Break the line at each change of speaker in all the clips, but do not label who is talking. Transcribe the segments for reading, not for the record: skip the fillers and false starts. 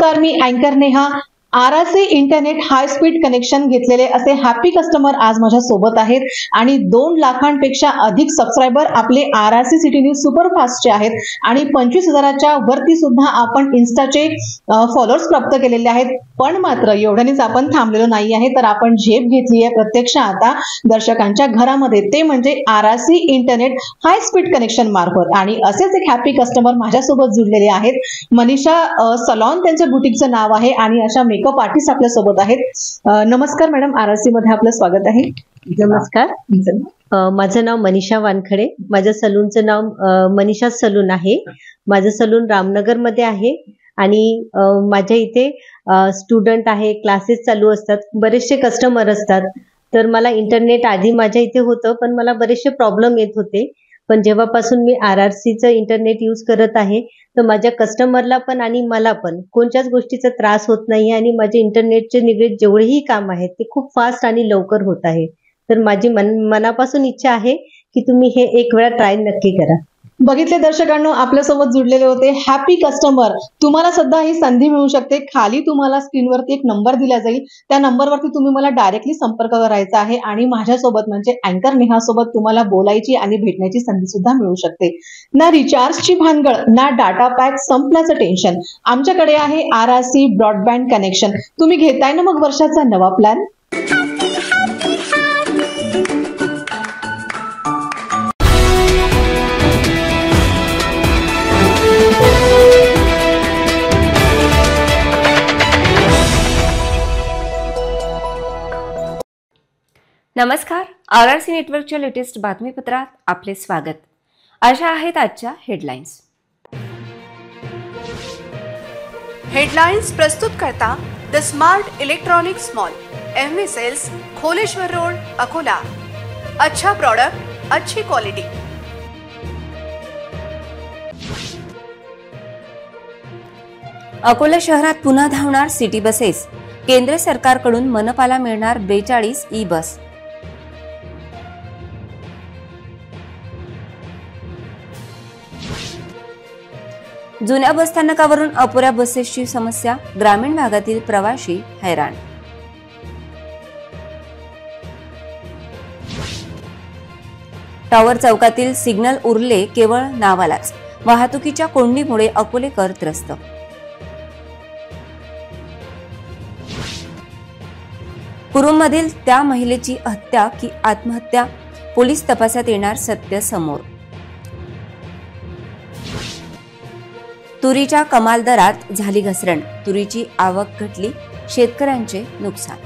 नमस्कार, मी अँकर Neha. RRC internet high speed connection घेतलेले असे हॅपी कस्टमर आज माझ्या सोबत आहेत आणि 2 लाखांपेक्षा अधिक सबस्क्रायबर आपले आरआरसी सिटी न्यूज सुपरफास्टचे आहेत आणि 25,000च्या वरती सुद्धा आपण इन्स्टाचे फॉलोअर्स प्राप्त केलेले आहेत. पण मात्र एवढ्यानेच आपण थांबलेलो नाही आहे, तर आपण झेप घेतली आहे प्रत्यक्ष आता दर्शकांच्या घरामध्ये, ते म्हणजे RRC internet high speed connection मार्फत. आणि असेच एक हॅपी कस्टमर माझ्यासोबत जुळलेले आहेत. मनीषा सलॉन त्यांच्या बुटीकचं नाव आहे आणि अशा मेकअप आर्टिस्ट आपल्या सोबत आहेत. नमस्कार मॅडम, आरआरसी मध्ये आपलं स्वागत आहे.
नमस्कार, माझं नाव मनीषा वानखडे. माझ्या सलूनचं नाव मनीषा सलून आहे. माझं सलून रामनगर मध्ये आहे आणि माझ्या इथे स्टुडंट आहे, क्लासेस चालू असतात, बरेचसे कस्टमर असतात. तर मला इंटरनेट आधी माझ्या इथे होतं, पण मला बरेचसे प्रॉब्लेम येत होते. पण जेव्हापासून मी आरआरसीचं इंटरनेट यूज करत आहे, तर माझ्या कस्टमरला पण आणि मला पण कोणत्याच गोष्टीचा त्रास होत नाही आणि माझे इंटरनेटचे निगडीत जेवढेही काम आहेत ते खूप फास्ट आणि लवकर होत आहे. तर माझी मनापासून इच्छा आहे की तुम्ही हे एक वेळा ट्राय नक्की करा.
बघितले दर्शकांनो, आपल्यासोबत जुडलेले होते हॅपी कस्टमर. तुम्हाला सुद्धा ही संधी मिळू शकते. खाली तुम्हाला स्क्रीनवरती एक नंबर दिला जाईल, त्या नंबरवरती तुम्ही मला डायरेक्टली संपर्क करायचा आहे आणि माझ्यासोबत म्हणजे अँकर नेहा सोबत तुम्हाला बोलायची आणि भेटण्याची संधी सुद्धा मिळू शकते. ना रिचार्जची भानगड, ना डाटा पॅक संपल्याचं टेन्शन. आमच्याकडे आहे आरआरसी ब्रॉडबँड कनेक्शन. तुम्ही घेताय ना मग वर्षाचा नवा प्लॅन?
नमस्कार, आरआरसी नेटवर्कच्या लेटेस्ट बातमीपत्रात आपले स्वागत. अशा आहेत आजच्या हेडलाईन्स.
हेडलाइंस प्रस्तुत करता the Smart Electronics Mall, MV Sales, Kholeshwar Road, Akola. अच्छा प्रोडक्ट, अच्छी क्वालिटी.
अकोला शहरात पुन्हा धावणार सिटी बसेस. केंद्र सरकारकडून मनपाला मिळणार 42 ई बस. जुन्या बसस्थानकावरून अपुऱ्या बसेसची समस्या, ग्रामीण भागातील प्रवासी हैराण. टॉवर चौकातील सिग्नल उरले केवळ नावालाच, वाहतुकीच्या कोंडीमुळे अकोलेकर त्रस्त. कुरुममधील त्या महिलेची हत्या की आत्महत्या, पोलीस तपासात येणार सत्य समोर. तुरीच्या कमाल दरात झाली घसरण, तुरीची आवक घटली, शेतकऱ्यांचे नुकसान.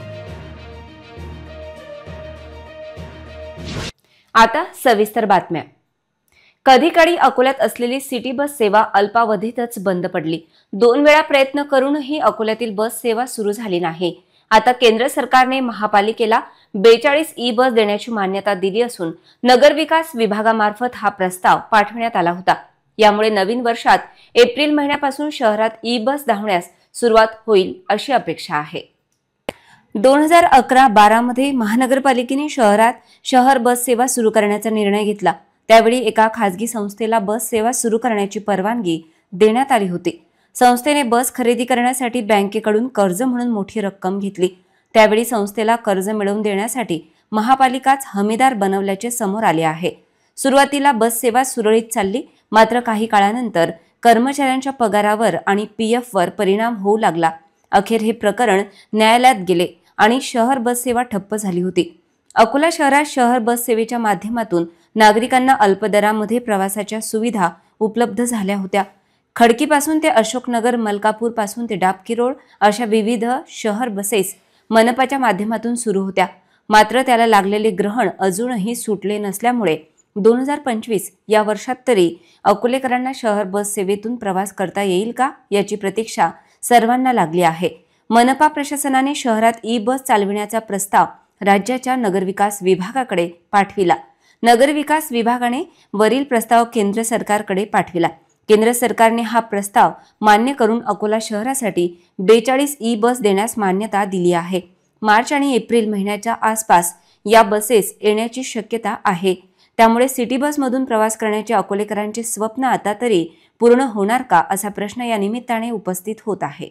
आता सविस्तर बातम्या. कधी काळी अकोल्यात असलेली सिटी बस सेवा अल्पावधीतच बंद पडली. 2 वेळा प्रयत्न करूनही अकोल्यातील बस सेवा सुरू झाली नाही. आता केंद्र सरकारने महापालिकेला 42 ई बस देण्याची मान्यता दिली असून नगरविकास विभागामार्फत हा प्रस्ताव पाठवण्यात आला होता. यामुळे नवीन वर्षात एप्रिल महिन्यापासून शहरात ई बस धावण्यास सुरुवात होईल अशी अपेक्षा आहे. 2011-12 मध्ये महानगरपालिकेने शहरात शहर बस सेवा सुरू करण्याचा निर्णय घेतला. त्यावेळी एका खासगी संस्थेला बस सेवा सुरू करण्याची परवानगी देण्यात आली होती. संस्थेने बस खरेदी करण्यासाठी बँकेकडून कर्ज म्हणून मोठी रक्कम घेतली. त्यावेळी संस्थेला कर्ज मिळवून देण्यासाठी महापालिकाच हमीदार बनवल्याचे समोर आले आहे. सुरुवातीला बस सेवा सुरळीत चालली, मात्र काही काळानंतर कर्मचाऱ्यांच्या पगारावर आणि पीएफ वर परिणाम होऊ लागला. अखेर हे प्रकरण न्यायालयात गेले आणि शहर बस सेवा ठप्प झाली होती. अकोला शहरात शहर बस सेवेच्या माध्यमातून नागरिकांना अल्प दरामध्ये प्रवासाच्या सुविधा उपलब्ध झाल्या होत्या. खडकीपासून ते अशोकनगर, मलकापूर पासून ते डाबकी रोड अशा विविध शहर बसेस मनपाच्या माध्यमातून सुरू होत्या. मात्र त्याला लागलेले ग्रहण अजूनही सुटले नसल्यामुळे 2025 या वर्षात तरी अकोलेकरांना शहर बस सेवेतून प्रवास करता येईल का याची प्रतीक्षा सर्वांना लागली आहे. मनपा प्रशासनाने शहरात ई बस चालविण्याचा प्रस्ताव राज्याच्या नगरविकास विभागाकडे पाठविला. नगरविकास विभागाने वरील प्रस्ताव केंद्र सरकारकडे पाठविला. केंद्र सरकारने हा प्रस्ताव मान्य करून अकोला शहरासाठी 42 ई बस देण्यास मान्यता दिली आहे. मार्च आणि एप्रिल महिन्याच्या आसपास या बसेस येण्याची शक्यता आहे. त्यामुळे सिटी बसमधून प्रवास करण्याचे अकोलेकरांचे स्वप्न आता तरी पूर्ण होणार का असा प्रश्न या निमित्ताने उपस्थित होत आहे.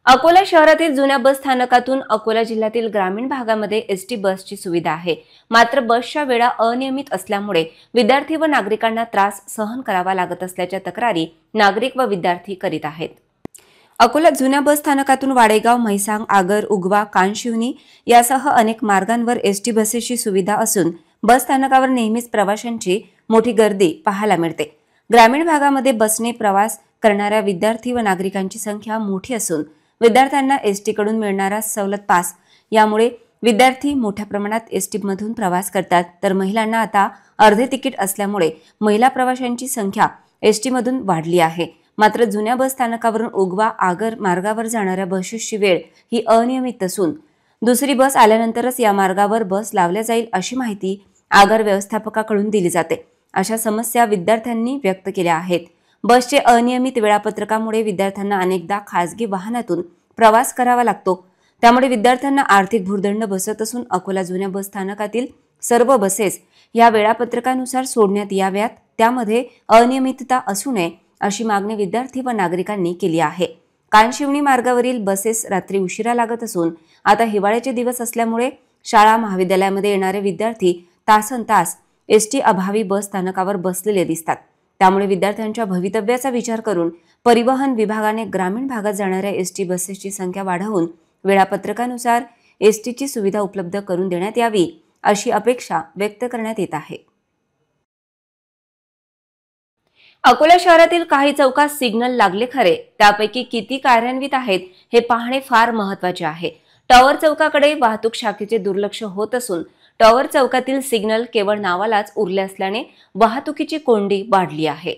अकोला शहरातील जुन्या बस स्थानकातून अकोला जिल्ह्यातील ग्रामीण भागामध्ये एसटी बसची सुविधा आहे. मात्र बसच्या वेळा अनियमित असल्यामुळे विद्यार्थी व नागरिकांना त्रास सहन करावा लागत असल्याच्या तक्रारी नागरिक व विद्यार्थी करीत आहेत. अकोला जुन्या बस स्थानकातून वाडेगाव, म्हैसांग, आगर, उगवा, कानशिवनी यासह अनेक मार्गांवर एसटी बसेसची सुविधा असून बस स्थानकावर नेहमीच प्रवाशांची मोठी गर्दी पाहायला मिळते. ग्रामीण भागामध्ये बसने प्रवास करणाऱ्या विद्यार्थी व नागरिकांची संख्या मोठी असून विद्यार्थ्यांना एसटीकडून मिळणारा सवलत पास यामुळे विद्यार्थी मोठ्या प्रमाणात एसटीमधून प्रवास करतात. तर महिलांना आता अर्धे तिकीट असल्यामुळे महिला प्रवाशांची संख्या एसटीमधून वाढली आहे. मात्र जुन्या बस स्थानकावरून उगवा, आगर मार्गावर जाणाऱ्या बसेसची वेळ ही अनियमित असून दुसरी बस आल्यानंतरच या मार्गावर बस लावल्या जाईल अशी माहिती आगर व्यवस्थापकाकडून दिली जाते. अशा समस्या विद्यार्थ्यांनी व्यक्त केल्या आहेत. बसचे अनियमित वेळापत्रकामुळे विद्यार्थ्यांना अनेकदा खासगी वाहनातून प्रवास करावा लागतो. त्यामुळे विद्यार्थ्यांना आर्थिक भुर्दंड बसत असून अकोला जुन्या बस स्थानकातील सर्व बसेस या वेळापत्रकानुसार सोडण्यात याव्यात. त्यामध्ये अनियमितता असू नये अशी मागणी विद्यार्थी व नागरिकांनी केली आहे. कानशिवनी मार्गावरील बसेस रात्री उशिरा लागत असून आता हिवाळ्याचे दिवस असल्यामुळे शाळा महाविद्यालयामध्ये येणारे विद्यार्थी तासनतास एसटी अभावी बस स्थानकावर बसलेले दिसतात. त्यामुळे विद्यार्थ्यांच्या भवितव्याचा विचार करून परिवहन विभागाने ग्रामीण भागात जाणाऱ्या एसटी बसेसची संख्या वाढवून वेळापत्रकानुसार एसटीची सुविधा उपलब्ध करून देण्यात यावी अशी अपेक्षा व्यक्त करण्यात येत आहे. अकोला शहरातील काही चौकात सिग्नल लागले खरे, त्यापैकी किती कार्यान्वित आहेत हे पाहणे फार महत्त्वाचे आहे. टॉवर चौकाकडे वाहतूक शाखेचे दुर्लक्ष होत असून टॉवर चौकातील सिग्नल केवळ नावालाच उरले असल्याने वाहतुकीची कोंडी वाढली आहे.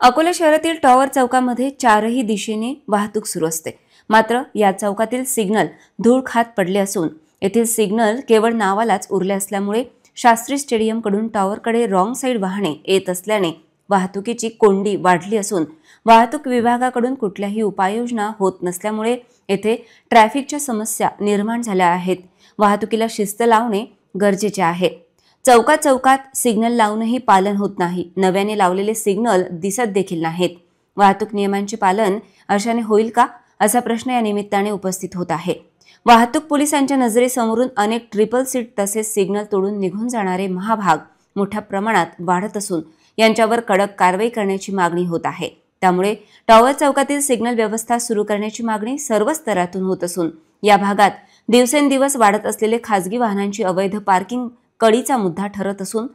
अकोला शहरातील टॉवर चौकामध्ये चारही दिशेने वाहतूक सुरू असते. मात्र या चौकातील सिग्नल धूळ खात पडले असून येथील सिग्नल केवळ नावालाच उरले असल्यामुळे शास्त्री स्टेडियमकडून टॉवरकडे रॉंग साईड वाहने येत असल्याने वाहतुकीची कोंडी वाढली असून वाहतूक विभागाकडून कुठल्याही उपाययोजना होत नसल्यामुळे येथे ट्रॅफिकच्या समस्या निर्माण झाल्या आहेत. वाहतुकीला शिस्त लावणे गरजेचे आहे. चौकात सिग्नल लावूनही पालन होत नाही. नव्याने लावलेले सिग्नल दिसत देखील नाहीत. वाहतूक नियमांचे पालन अशाने होईल का असा प्रश्न या निमित्ताने उपस्थित होत आहे. वाहतूक पोलिसांच्या नजरेसमोरून अनेक ट्रिपल सीट तसेच सिग्नल तोडून निघून जाणारे महाभाग मोठ्या प्रमाणात वाढत असून यांच्यावर कडक कारवाई करण्याची मागणी होत आहे. त्यामुळे टॉवर चौकातील सिग्नल व्यवस्था सुरू करण्याची मागणी सर्व स्तरातून होत असून या भागात दिवसेंदिवस वाढत असलेले खासगी वाहनांची अवैध पार्किंग कळीचा मुद्दा ठरत असून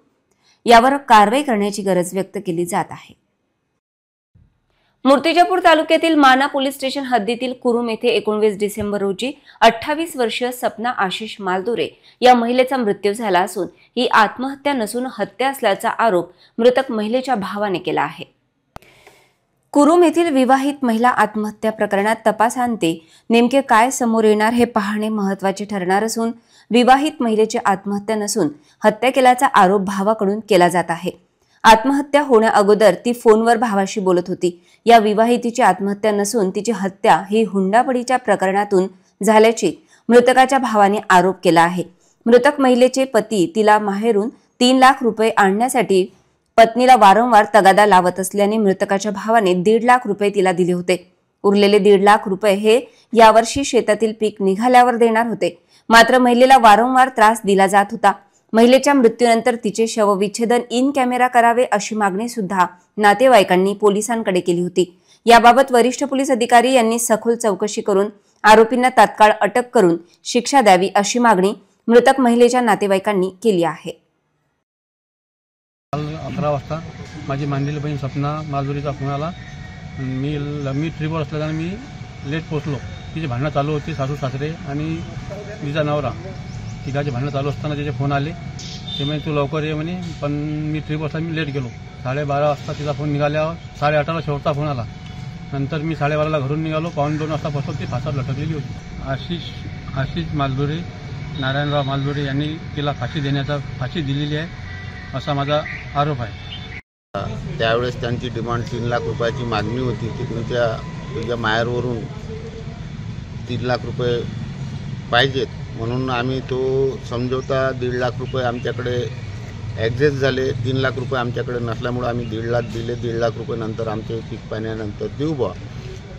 यावर कारवाई करण्याची गरज व्यक्त केली जात आहे. मूर्तिजापूर तालुक्यातील माना पोलीस स्टेशन हद्दीतील कुरुम येथे 19 डिसेंबर रोजी 28 वर्षीय सपना आशिष मालदोरे या महिलेचा मृत्यू झाला असून ही आत्महत्या नसून हत्या असल्याचा आरोप मृतक महिलेच्या भावाने केला आहे. कुरुम येथील विवाहित महिला आत्महत्या प्रकरणात तपासांती नेमके काय समोर येणार हे पाहणे महत्त्वाचे ठरणार असून विवाहित महिलेची आत्महत्या नसून हत्या केल्याचा आरोप भावाकडून केला जात आहे. आत्महत्या होण्या अगोदर ती फोनवर भावाशी बोलत होती. या विवाहितीची आत्महत्या नसून तिची हत्या ही हुंडाबळीच्या प्रकरणातून झाल्याची मृतकाच्या भावाने आरोप केला आहे. मृतक महिलेचे पती तिला माहेरून 3 लाख रुपये आणण्यासाठी पत्नीला वारंवार तगादा लावत असल्याने मृतकाच्या भावाने 1.5 लाख रुपये तिला दिले होते. उरलेले 1.5 लाख रुपये हे यावर्षी शेतातील पीक निघाल्यावर देणार होते. मात्र महिलेला वारंवार त्रास दिला जात होता. महिलेच्या मृत्यूनंतर तिचे शवविच्छेदन इन कॅमेरा करावे अशी मागणी सुद्धा नातेवाईकांनी पोलिसांकडे केली होती. याबाबत वरिष्ठ पोलीस अधिकारी यांनी सखोल चौकशी करून आरोपींना तात्काळ अटक करून शिक्षा द्यावी अशी मागणी मृतक महिलेच्या नातेवाईकांनी केली आहे.
11 वाजता माझी मानलेली बहीण सपना मालदोरीचा फोन आला. मी ट्रिपवर असल्याने मी लेट पोहोचलो. तिचे भांडणं चालू होती, सासू सासरे आणि तिचा नवरा तिघाचे भांडणं चालू असताना त्याचे फोन आले. ते म्हणजे तू लवकर ये म्हणे, पण मी ट्रिपवर असला मी लेट गेलो. 12:30 वाजता तिचा फोन निघाल्यावर 8:30ला शेवटचा फोन आला. नंतर मी 12:30ला घरून निघालो. 1:15 वाजता पोहोचलो. ती फासावर लटकलेली होती. आशिष मालदोरे, नारायणराव मालदोरे यांनी तिला फाशी दिलेली आहे असा माझा आरोप आहे.
त्यावेळेस त्यांची डिमांड 3 लाख रुपयाची मागणी होती की तुझ्या माहेरवरून 3 लाख रुपये पाहिजेत म्हणून आम्ही तो समझौता 1.5 लाख रुपये आमच्याकडे ॲडजस्ट झाले. 3 लाख रुपये आमच्याकडे नसल्यामुळे आम्ही 1.5 लाख दिले. 1.5 लाख रुपये नंतर आमचे पीक पाण्यानंतर देऊ बा.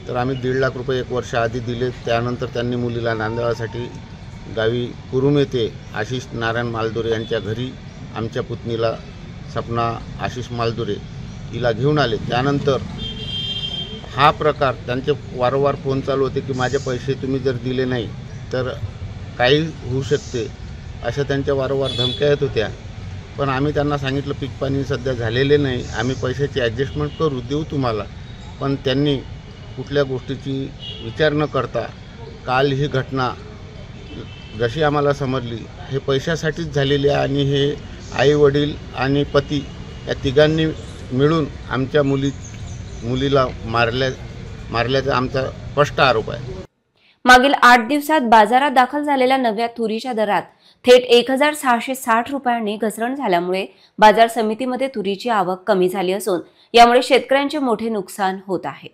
तर आम्ही 1.5 लाख रुपये 1 वर्ष आधी दिले. त्यानंतर त्यांनी मुलीला नांदेवासाठी गावी कुरुम येथे आशिष नारायण मालदोरे यांच्या घरी आमच्या पुतणीला सपना आशिष मालदोरे हिला घेऊन आले. त्यानंतर हा प्रकार त्यांचे वारंवार फोन चालू होते की माझे पैसे तुम्ही जर दिले नाही तर काही होऊ शकते, अशा त्यांच्या वारंवार धमक्या येत होत्या. पण आम्ही त्यांना सांगितलं पीक पाणी सध्या झालेले नाही, आम्ही पैशाची ॲडजस्टमेंट करू देऊ तुम्हाला. पण त्यांनी कुठल्या गोष्टीची विचार न करता काल ही घटना जशी आम्हाला समजली हे पैशासाठीच झालेली आहे आणि हे आई वडील आणि पती या तिघांनी मिळून आमच्या मुलीला मारल्याचा आमचा स्पष्ट आरोप आहे.
मागील 8 दिवसात बाजारात दाखल झालेल्या नव्या तुरीच्या दरात थेट 1660 रुपयांनी घसरण झाल्यामुळे बाजार समितीमध्ये तुरीची आवक कमी झाली असून यामुळे शेतकऱ्यांचे मोठे नुकसान होत आहे.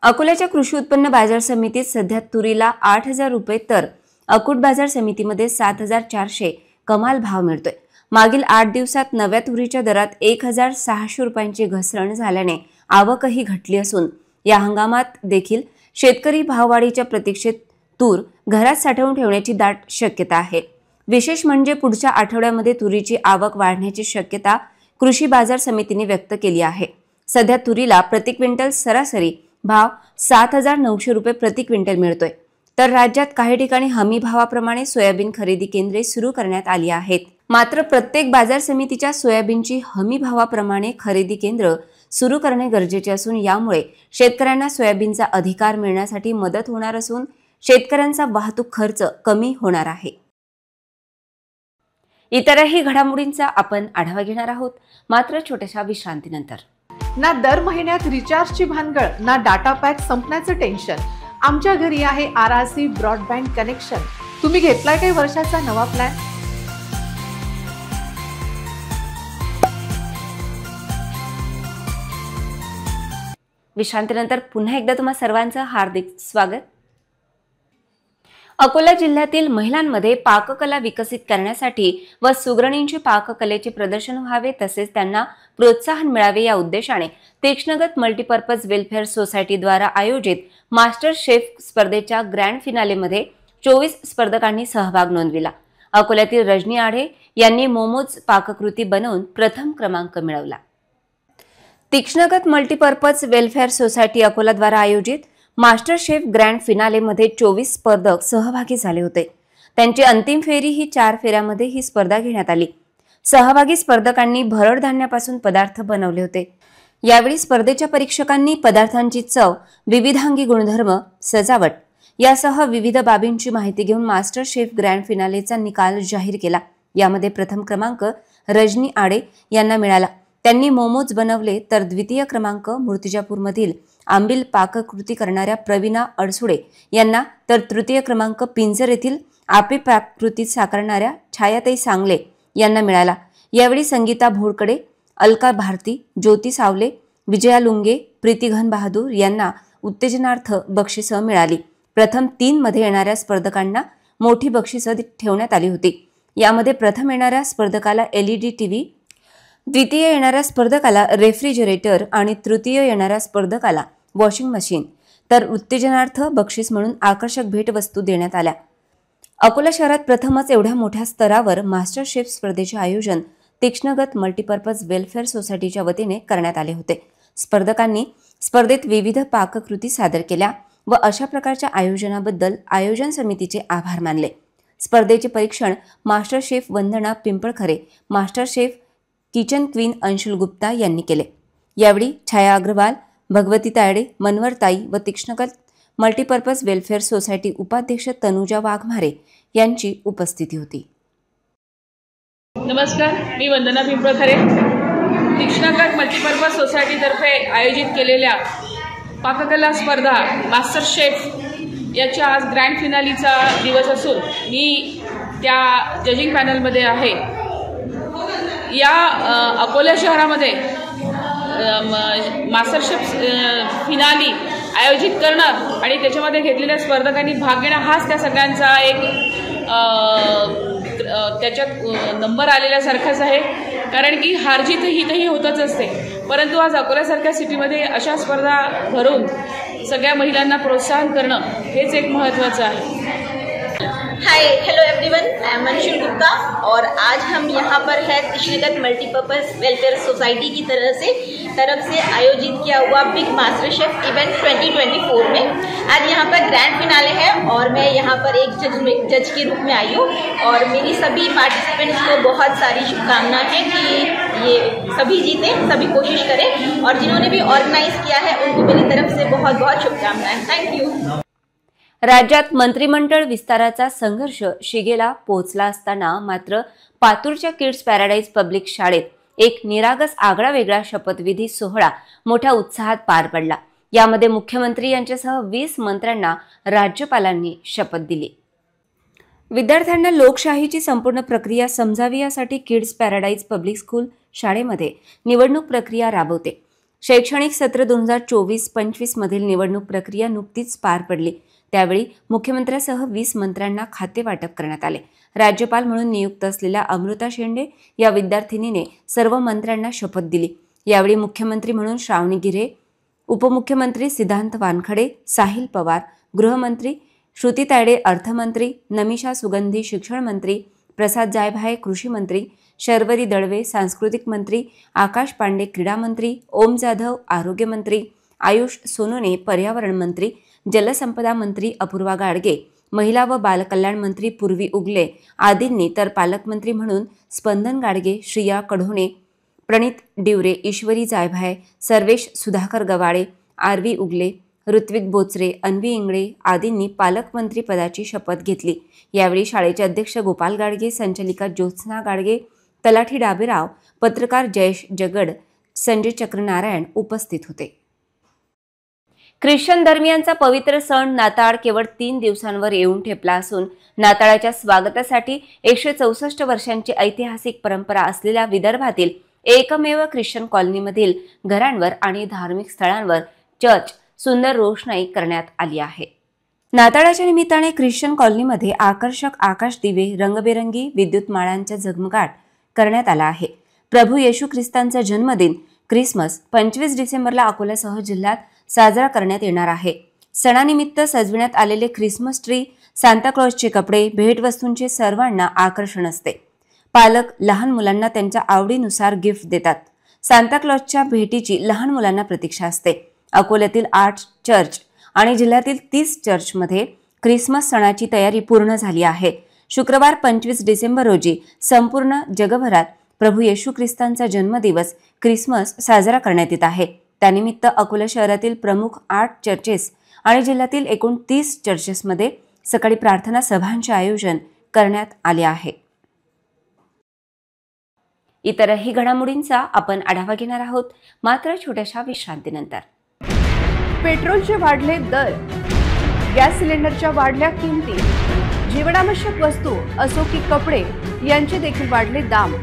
अकोल्याच्या कृषी उत्पन्न बाजार समितीत सध्या तुरीला 8000 रुपये तर अकोट बाजार समितीमध्ये 7400 कमाल भाव मिळतोय. मागील 8 दिवसात नव्या तुरीच्या दरात 1600 रुपयांची घसरण झाल्याने आवकही घटली असून या हंगामात देखील शेतकरी भाववाढीच्या प्रतीक्षेत तूर घरात साठवून ठेवण्याची दाट शक्यता आहे. विशेष म्हणजे पुढच्या आठवड्यामध्ये तुरीची आवक वाढण्याची शक्यता कृषी बाजार समितीने व्यक्त केली आहे. सध्या तुरीला प्रति क्विंटल सरासरी भाव 7900 रुपये प्रति क्विंटल मिळतोय. तर राज्यात काही ठिकाणी हमी भावाप्रमाणे सोयाबीन खरेदी केंद्रे सुरू करण्यात आली आहेत. मात्र प्रत्येक बाजार समितीच्या सोयाबीनची हमी भावाप्रमाणे खरेदी केंद्र सुरू करणे गरजेचे असून यामुळे शेतकऱ्यांना सोयाबीनचा अधिकार मिळण्यासाठी मदत होणार असून शेतकऱ्यांचा वाहतूक खर्च कमी होणार आहे. इतरही घडामोडींचा आपण आढावा घेणार आहोत मात्र छोट्याशा विश्रांतीनंतर.
ना दर महिन्यात रिचार्जची भानगड ना डाटा पॅक संपण्याचं टेन्शन. आमच्या घरी आहे RRC ब्रॉडबँड कनेक्शन. तुम्ही घेतलाय काही वर्षाचा नवा प्लॅन?
विश्रांतीनंतर पुन्हा एकदा तुम्हा सर्वांचं हार्दिक स्वागत. अकोला जिल्ह्यातील महिलांमध्ये पाककला विकसित करण्यासाठी व सुगरणींचे पाककलेचे प्रदर्शन व्हावे तसेच त्यांना प्रोत्साहन मिळावे या उद्देशाने तीक्ष्णगत मल्टीपर्पज वेलफेअर सोसायटी द्वारा आयोजित मास्टर शेफ स्पर्धेच्या ग्रँड फिनालेमध्ये 24 स्पर्धकांनी सहभाग नोंदविला. अकोल्यातील रजनी आढे यांनी मोमोज पाककृती बनवून प्रथम क्रमांक मिळवला. तीक्ष्णगत मल्टीपर्पज वेलफेअर सोसायटी अकोला द्वारा आयोजित मास्टर शेफ ग्रँड फिनालेमध्ये 24 स्पर्धक सहभागी झाले होते. त्यांची अंतिम फेरी ही 4 फेऱ्यामध्ये ही स्पर्धा घेण्यात आली. सहभागी स्पर्धकांनी भरड धान्यापासून पदार्थ बनवले होते. यावेळी स्पर्धेच्या परीक्षकांनी पदार्थांची चव, विविधांगी गुणधर्म, सजावट यासह विविध बाबींची माहिती घेऊन मास्टर शेफ ग्रँड फिनालेचा निकाल जाहीर केला. यामध्ये प्रथम क्रमांक रजनी आडे यांना मिळाला. त्यांनी मोमोज बनवले तर द्वितीय क्रमांक मूर्तिजापूरमधील आंबील पाककृती करणाऱ्या प्रवीणा अडसुडे यांना तर तृतीय क्रमांक पिंजर येथील आपी पाककृती साकारणाऱ्या छायाताई सांगले यांना मिळाला. यावेळी संगीता भोडकडे, अलका भारती, ज्योती सावले, विजया लुंगे, प्रीती घन बहादूर यांना उत्तेजनार्थ बक्षिसं मिळाली. प्रथम 3 मध्ये येणाऱ्या स्पर्धकांना मोठी बक्षिसं ठेवण्यात आली होती. यामध्ये प्रथम येणाऱ्या स्पर्धकाला LED TV, द्वितीय येणाऱ्या स्पर्धकाला रेफ्रिजरेटर आणि तृतीय येणाऱ्या स्पर्धकाला वॉशिंग मशीन तर उत्तेजनार्थ बक्षीस म्हणून आकर्षक भेटवस्तू देण्यात आल्या. अकोला शहरात प्रथमच एवढ्या मोठ्या स्तरावर मास्टर शेफ स्पर्धेचे आयोजन तीक्ष्णगत मल्टीपर्पज वेलफेअर सोसायटीच्या वतीने करण्यात आले होते. स्पर्धकांनी स्पर्धेत विविध पाककृती सादर केल्या व अशा प्रकारच्या आयोजनाबद्दल आयोजन समितीचे आभार मानले. स्पर्धेचे परीक्षण master chef Vandana Pimpalkhare, master chef kitchen queen Anshul Gupta यांनी केले. यावेळी छाया अग्रवाल, भगवती तायडे, मनवरताई व तीक्ष्णगत मल्टीपर्पज वेलफेअर सोसायटी उपाध्यक्ष तनुजा वाघमारे यांची उपस्थिती होती.
नमस्कार, मी वंदना पिंपळखरे. तीक्ष्णगत मल्टीपर्पज सोसायटीतर्फे आयोजित केलेल्या पाककला स्पर्धा मास्टर शेफ याच्या आज ग्रँड फिनालीचा दिवस असून मी त्या जजिंग पॅनलमध्ये आहे. या अकोला शहरामध्ये मास्टर शेफ फिनाली आयोजित करणं आणि त्याच्यामध्ये घेतलेल्या स्पर्धकांनी भाग घेणं हाच त्या सगळ्यांचा एक त्याच्यात नंबर आलेल्यासारखाच आहे. कारण की हारजीत हितही होतच असते, परंतु आज अकोल्यासारख्या सिटीमध्ये अशा स्पर्धा भरून सगळ्या महिलांना प्रोत्साहन करणं हेच एक महत्त्वाचं आहे।
Hi hello everyone, I am Manshul Gupta और आज हम यहाँ पर है कृष्णनगर मल्टीपर्पज़ वेलफेयर सोसाइटी की तरफ से आयोजित किया हुआ बिग मास्टर शेफ इवेंट 2024 में। आज यहाँ पर ग्रैंड फिनाले है और मैं यहाँ पर एक जज के रूप में आई हूँ और मेरी सभी पार्टिसिपेंट्स को बहुत सारी शुभकामनाएं हैं कि ये सभी जीतें, सभी कोशिश करें और जिन्होंने भी ऑर्गेनाइज किया है उनको मेरी तरफ से बहुत बहुत शुभकामनाएं। Thank you.
राज्यात मंत्रिमंडळ विस्ताराचा संघर्ष शिगेला पोहोचला असताना मात्र पातूरच्या किड्स पॅराडाईज पब्लिक शाळेत एक निरागस आगळा-वेगळा शपथविधी सोहळा मोठ्या उत्साहात पार पडला। यामध्ये मुख्यमंत्री यांच्यासह 20 मंत्र्यांना राज्यपालांनी शपथ दिली। विद्यार्थ्यांना लोकशाहीची संपूर्ण प्रक्रिया समजावी यासाठी किड्स पॅराडाईज पब्लिक स्कूल शाळेमध्ये निवडणूक प्रक्रिया राबवते। शैक्षणिक सत्र 2024-25 मधील निवडणूक प्रक्रिया नुकतीच पार पडली। त्यावेळी मुख्यमंत्र्यांसह 20 मंत्र्यांना खाते वाटप करण्यात आले। राज्यपाल म्हणून नियुक्त असलेल्या अमृता शेंडे या विद्यार्थिनीने सर्व मंत्र्यांना शपथ दिली। यावेळी मुख्यमंत्री म्हणून श्रावणी गिऱ्हे, उपमुख्यमंत्री सिद्धांत वानखडे, साहिल पवार, गृहमंत्री श्रुती तायडे, अर्थमंत्री नमिषा सुगंधी, शिक्षण मंत्री प्रसाद जायभाये, कृषी मंत्री शर्वरी दळवे, सांस्कृतिक मंत्री आकाश पांडे, क्रीडा मंत्री ओम जाधव, आरोग्य मंत्री आयुष सोनोने, पर्यावरण मंत्री जलसंपदा मंत्री अपूर्वा गाडगे, महिला व बालकल्याण मंत्री पूर्वी उगले आदींनी तर पालकमंत्री म्हणून स्पंदन गाडगे, श्रिया कढोणे, प्रणित डिवरे, ईश्वरी जायभाये, सर्वेश सुधाकर गवाळे, आरवी उगले, ऋत्विक बोचरे, अन्वी इंगळे आदींनी पालकमंत्री पदाची शपथ घेतली। यावेळी शाळेचे अध्यक्ष गोपाल गाडगे, संचालिका ज्योत्स्ना गाडगे, तलाठी डाबेराव, पत्रकार जयेश जगड, संजय चक्रनारायण उपस्थित होते। ख्रिश्चन धर्मियांचा पवित्र सण नाताळ केवळ 3 दिवसांवर येऊन ठेपला असून नाताळाच्या स्वागतासाठी 164 वर्षांची ऐतिहासिक परंपरा असलेल्या विदर्भातील एकमेव ख्रिश्चन कॉलनीमधील घरांवर आणि धार्मिक स्थळांवर चर्च सुंदर रोषणाई करण्यात आली आहे। नाताळाच्या निमित्ताने ख्रिश्चन कॉलनीमध्ये आकर्षक आकाश दिवे, रंगबेरंगी विद्युत माळांचा झगमगाट करण्यात आला आहे। प्रभू येशू ख्रिस्तांचा जन्मदिन ख्रिसमस 25 डिसेंबरला अकोल्यासह जिल्ह्यात साजरा करण्यात येणार आहे। सणानिमित्त सजविण्यात आलेले ख्रिसमस ट्री, सांताक्लॉजचे कपडे, भेटवस्तूंचे सर्वांना आकर्षण असते। पालक लहान मुलांना त्यांच्या आवडीनुसार गिफ्ट देतात। सांताक्लॉजच्या भेटीची लहान मुलांना प्रतीक्षा असते। अकोल्यातील 8 चर्च आणि जिल्ह्यातील 30 चर्चमध्ये ख्रिसमस सणाची तयारी पूर्ण झाली आहे। शुक्रवार 25 डिसेंबर रोजी संपूर्ण जगभरात प्रभू येशू ख्रिस्तांचा जन्मदिवस ख्रिसमस साजरा करण्यात येत आहे। त्यानिमित्त अकोला शहरातील प्रमुख 8 चर्चेस आणि जिल्ह्यातील एकूण 30 चर्चेसमध्ये सकाळी प्रार्थना सभांचे आयोजन करण्यात आले आहे। इतरही घडामोडींचा आपण आढावा घेणार आहोत मात्र छोट्याशा विश्रांतीनंतर।
पेट्रोलचे वाढले दर, गॅस सिलेंडरच्या वाढल्या किमती, जीवनावश्यक वस्तू असो की कपडे यांचे देखील वाढले दाम।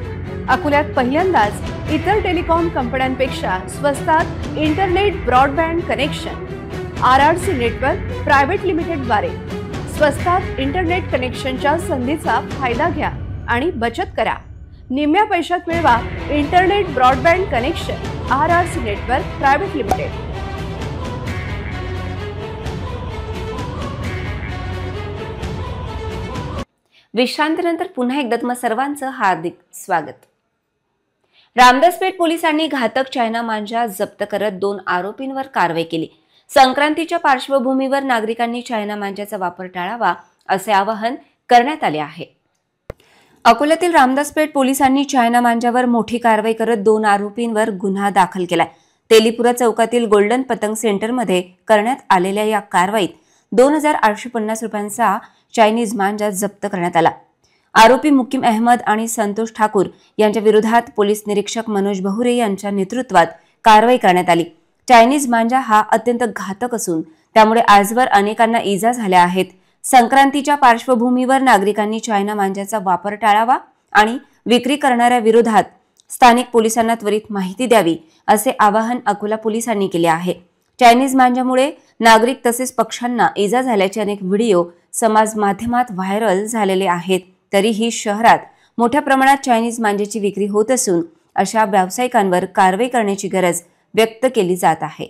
अकोल्यात पहिल्यांदाच इतर टेलिकॉम कंपन्यांपेक्षा स्वस्तात internet broadband connection RRC network private limited द्वारे स्वस्तात इंटरनेट कनेक्शनच्या संधीचा फायदा घ्या आणि बचत करा। निम्म्या पैशात मिळवा internet broadband connection RRC network private limited.
विश्रांतीनंतर पुन्हा एकदा तुम्हा सर्वांचं हार्दिक स्वागत। रामदासपेठ पोलिसांनी घातक चायना मांजा जप्त करत 2 आरोपींवर कारवाई केली। संक्रांतीच्या पार्श्वभूमीवर नागरिकांनी चायना मांजाचा वापर टाळावा असे आवाहन करण्यात आले आहे। अकोल्यातील रामदासपेठ पोलिसांनी चायना मांजावर मोठी कारवाई करत 2 आरोपींवर गुन्हा दाखल केलाय। तेलीपुरा चौकातील गोल्डन पतंग सेंटरमध्ये करण्यात आलेल्या या कारवाईत 2850 रुपयांचा चायनीज मांजा जप्त करण्यात आला। आरोपी मुकीम अहमद आणि संतोष ठाकूर यांच्या विरोधात पोलीस निरीक्षक मनोज बहुरे यांच्या नेतृत्वात कारवाई करण्यात आली। चायनीज मांजा हा अत्यंत घातक असून त्यामुळे आजवर अनेकांना इजा झाल्या आहेत। संक्रांतीच्या पार्श्वभूमीवर नागरिकांनी चायना मांजाचा वापर टाळावा आणि विक्री करणाऱ्या विरोधात स्थानिक पोलिसांना त्वरित माहिती द्यावी असे आवाहन अकोला पोलिसांनी केले आहे। चायनीज मांजामुळे नागरिक तसेच पक्ष्यांना इजा झाल्याचे अनेक व्हिडिओ समाज माध्यमात व्हायरल झालेले आहेत। तरीही शहरात मोठ्या प्रमाणात चायनीज मांजाची विक्री होत असून अशा व्यावसायिकांवर कारवाई करण्याची गरज व्यक्त केली जात आहे।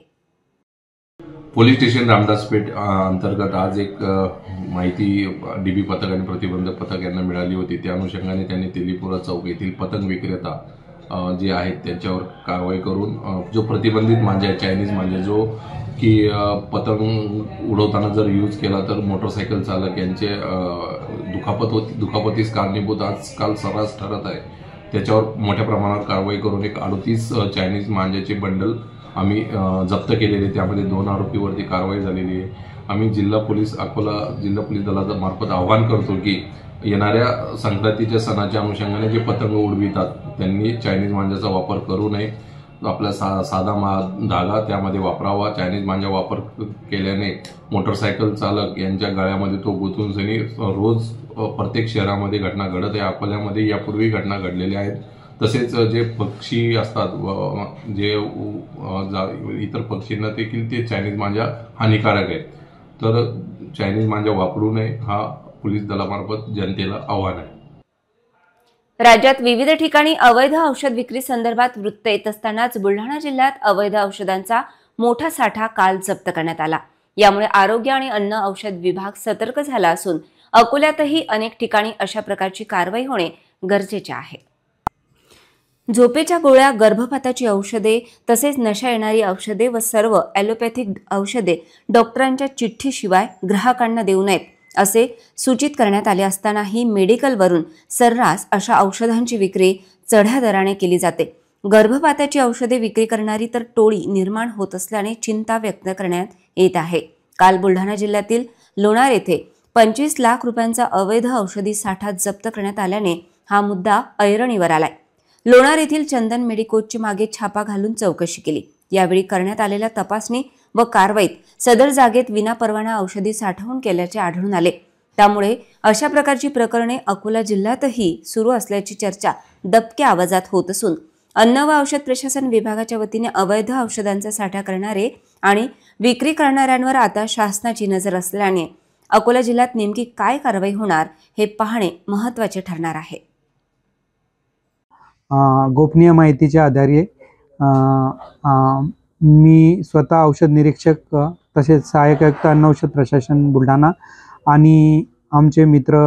पोलीस स्टेशन रामदासपेठ अंतर्गत आज एक माहिती डीबी पथक आणि प्रतिबंधक पथक यांना मिळाली होती. त्या अनुषंगाने त्यांनी तेलीपुरा चौक येथील पतंग विक्रेता जे आहेत त्यांच्यावर कारवाई करून जो प्रतिबंधित मांजा आहे, चायनीज मांजा, जो की पतंग उडवताना जर यूज केला तर मोटरसायकल चालक यांचे दुखापतीस कारणीभूत आजकाल सर्रास ठरत आहे. त्याच्यावर मोठ्या प्रमाणावर कारवाई करून एक 38 चायनीज मांजाचे बंडल आम्ही जप्त केलेले. त्यामध्ये 2 आरोपीवरती कारवाई झालेली आहे. आम्ही अकोला जिल्हा पोलीस दलाच्या मार्फत आवाहन करतो की येणाऱ्या संक्रांतीच्या सणाच्या अनुषंगाने जे पतंग उडवितात त्यांनी चायनीज मांजाचा वापर करू नये. आपला साधा धागा त्यामध्ये वापरावा. चायनीज मांजा वापर केल्याने मोटरसायकल चालक यांच्या गळ्यामध्ये तो गुंतून रोज प्रत्येक शहरामध्ये घटना घडत आहे. अकोल्यामध्ये यापूर्वी घटना घडलेल्या आहेत. तसेच जे पक्षी असतात, जे इतर पक्षींना देखील ते चायनीज मांजा हानिकारक आहे. तर चायनीज मांजा वापरू नये हा पोलीस दलामार्फत जनतेला आव्हान आहे.
राज्यात विविध ठिकाणी अवैध औषध विक्री संदर्भात वृत्त येत असतानाच बुलढाणा जिल्ह्यात अवैध औषधांचा मोठा साठा काल जप्त करण्यात आला. यामुळे आरोग्य आणि अन्न औषध विभाग सतर्क झाला असून अकोल्यातही अनेक ठिकाणी अशा प्रकारची कारवाई होणे गरजेचे आहे. झोपेच्या गोळ्या, गर्भपाताची औषधे तसेच नशा येणारी औषधे व सर्व ॲलोपॅथिक औषधे डॉक्टरांच्या चिठ्ठीशिवाय ग्राहकांना देऊ नयेत असे सूचित करण्यात आले असतानाही मेडिकलवरून सर्रास अशा औषधांची विक्री चढ्या दराने केली जाते. गर्भपाताची औषधे विक्री करणारी तर टोळी निर्माण होत असल्याने चिंता व्यक्त करण्यात येत आहे. काल बुलढाणा जिल्ह्यातील लोणार येथे 25 लाख रुपयांचा अवैध औषधी साठा जप्त करण्यात आल्याने हा मुद्दा ऐरणीवर आलाय. लोणार येथील चंदन मेडिकोजची मागे छापा घालून चौकशी केली. यावेळी करण्यात आलेल्या तपासणी व कारवाईत सदर जागेत विनापरवाना औषधी साठवून केल्याचे आढळून आले. त्यामुळे अशा प्रकारची प्रकरणे अकोला जिल्ह्यातही सुरू असल्याची चर्चा दबक्या आवाजात होत असून अन्न व औषध प्रशासन विभागाच्या वतीने अवैध औषधांचा साठा करणारे आणि विक्री करणाऱ्यांवर आता शासनाची नजर असल्याने अकोला जिल्ह्यात नेमकी काय कारवाई होणार हे पाहणे महत्त्वाचे ठरणार आहे.
गोपनीय माहितीच्या आधारे मी स्वतः औषध निरीक्षक तसेच सहाय्यक आयुक्त अन्न औषध प्रशासन बुलढाणा आणि आमचे मित्र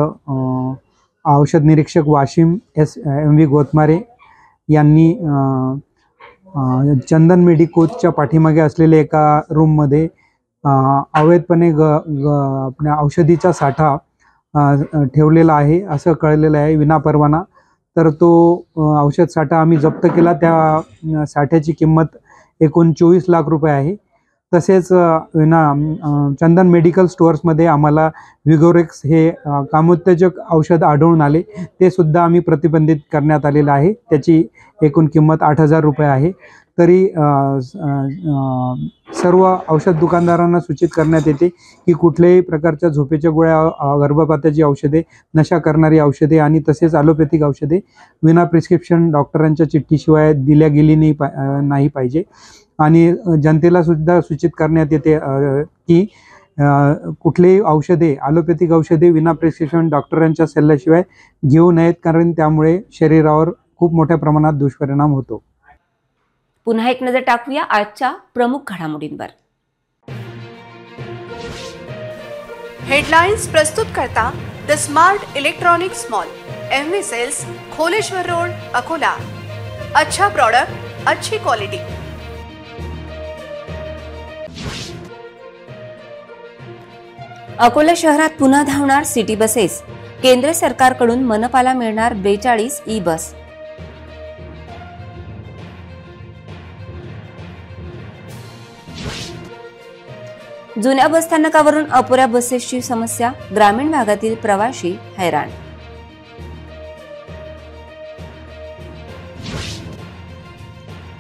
औषध निरीक्षक वाशिम MV गोतमारे यांनी चंदन मेडिकोजच्या पाठीमागे असलेल्या एका रूममध्ये अवैधपणे आपल्या औषधीचा साठा ठेवलेला आहे असं कळलेलं आहे विनापरवाना. तर तो औषध साठा आम्ही जप्त केला. त्या साठ्याची किंमत एकूण 24 लाख रुपये आहे. तसेच चंदन मेडिकल स्टोअर्समध्ये आम्हाला विगोरेक्स हे कामोत्तेजक औषध आढळून आले. ते सुद्धा आम्ही प्रतिबंधित करण्यात आलेलं आहे. त्याची एकूण किंमत 8,000 रुपये आहे. तरी सर्व औषध दुकानदारांना सूचित करण्यात येते की कुठल्याही प्रकारच्या झोपेच्या गोळ्या, गर्भपाताची औषधे, नशा करणारी औषधे आणि तसेच ॲलोपॅथिक औषधे विना प्रिस्क्रिप्शन डॉक्टरांच्या चिठ्ठीशिवाय दिल्या गेली नाही पाहिजे. आणि जनतेला सुद्धा सूचित करण्यात येते की कुठलेही औषधे, ॲलोपॅथिक औषधे विना प्रिस्क्रिप्शन डॉक्टरांच्या सल्ल्याशिवाय घेऊ नयेत, कारण त्यामुळे शरीरावर खूप मोठ्या प्रमाणात दुष्परिणाम होतो.
पुन्हा एक नजर टाकूया आजच्या प्रमुख घडामोडींवर.
हेडलाइन्स प्रस्तुत करता the Smart Electronics Mall, MV Sales, Kholeshwar Road, Akola. अच्छा प्रोडक्ट, अच्छी क्वालिटी.
अकोला शहरात पुन्हा धावणार सिटी बसेस. केंद्र सरकारकडून मनपाला मिळणार 42 ई-बस. जुन्या बसस्थानकावरून अपुऱ्या बसेसची समस्या, ग्रामीण भागातील प्रवासी हैराण.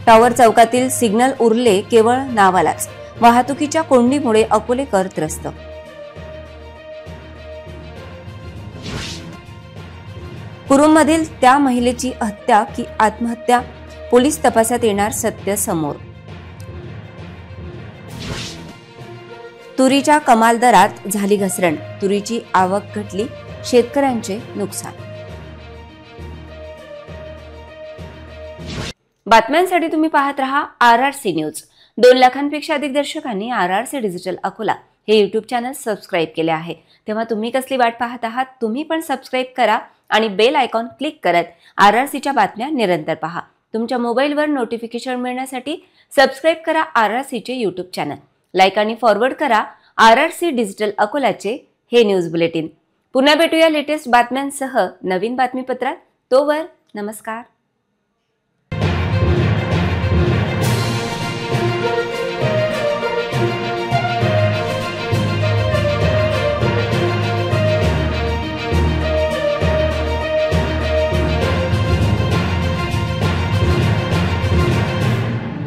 टॉवर चौकातील सिग्नल उरले केवळ नावालाच, वाहतुकीच्या कोंडीमुळे अकोलेकर त्रस्त. कुरुममधील त्या महिलेची हत्या की आत्महत्या, पोलीस तपासात येणार सत्य समोर. तुरीच्या कमाल दरात झाली घसरण, तुरीची आवक घटली, शेतकऱ्यांचे नुकसान. बातम्यांसाठी तुम्ही पाहत रहा RRC न्यूज. 2 लाखांपेक्षा अधिक दर्शकांनी RRC डिजिटल अकोला हे यूट्यूब चॅनल सबस्क्राईब केले आहे। तेव्हा तुम्ही कसली वाट पाहत आहात? तुम्ही पण सबस्क्राईब करा आणि बेल आयकॉन क्लिक करत RRCच्या बातम्या निरंतर पहा। तुमच्या मोबाईलवर नोटिफिकेशन मिळण्यासाठी सबस्क्राईब करा RRCचे यूट्यूब चॅनल, लाईक आणि फॉरवर्ड करा RRC डिजिटल अकोलाचे हे न्यूज बुलेटिन। पुन्हा भेटूया लेटेस्ट बातम्यांसह नवीन बातमीपत्रात। तोवर नमस्कार।